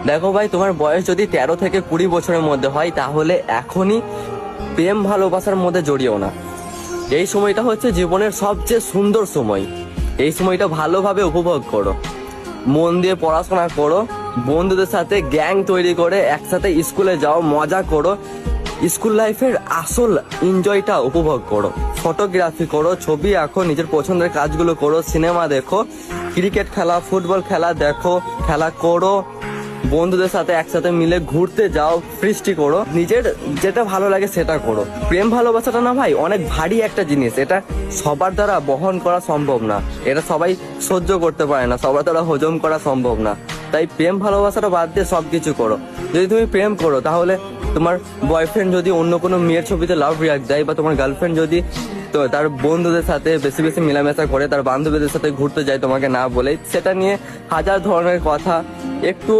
দেখো ভাই, তোমার বয়স যদি 13 থেকে 20 বছরের মধ্যে হয় তাহলে এখনই প্রেম ভালোবাসার মধ্যে জড়িও না। এই সময়টা হচ্ছে জীবনের সবচেয়ে সুন্দর সময়। এই সময়টা ভালোভাবে উপভোগ করো, মন দিয়ে পড়াশোনা করো, বন্ধুদের সাথে গ্যাং তৈরি করে একসাথে স্কুলে যাও, মজা করো, স্কুল লাইফের আসল এনজয়টা উপভোগ করো। ফটোগ্রাফি করো, ছবি আঁকো, নিজের পছন্দের কাজগুলো করো, সিনেমা দেখো, ক্রিকেট খেলা, ফুটবল খেলা দেখো, খেলা করো, বন্ধুদের সাথে একসাথে মিলে ঘুরতে যাও, ফিস্টি করো, নিজের যেটা ভালো লাগে সেটা করো। প্রেম ভালোবাসাটা না ভাই অনেক ভারী একটা জিনিস, এটা সবার দ্বারা বহন করা সম্ভব না, এটা সবাই সহ্য করতে পারে না, সবার দ্বারা হজম করা সম্ভব না। তাই প্রেম ভালোবাসাটা বাদ দিয়ে সবকিছু করো। যদি তুমি প্রেম করো তাহলে তোমার বয়ফ্রেন্ড যদি অন্য কোনো মেয়ের ছবিতে লাভ রিয়াক্ট দেয়, বা তোমার গার্লফ্রেন্ড যদি তো তার বন্ধুদের সাথে বেশি বেশি মেলামেশা করে, তার বান্ধবীদের সাথে ঘুরতে যায় তোমাকে না বলে, সেটা নিয়ে হাজার ধরনের কথা একটু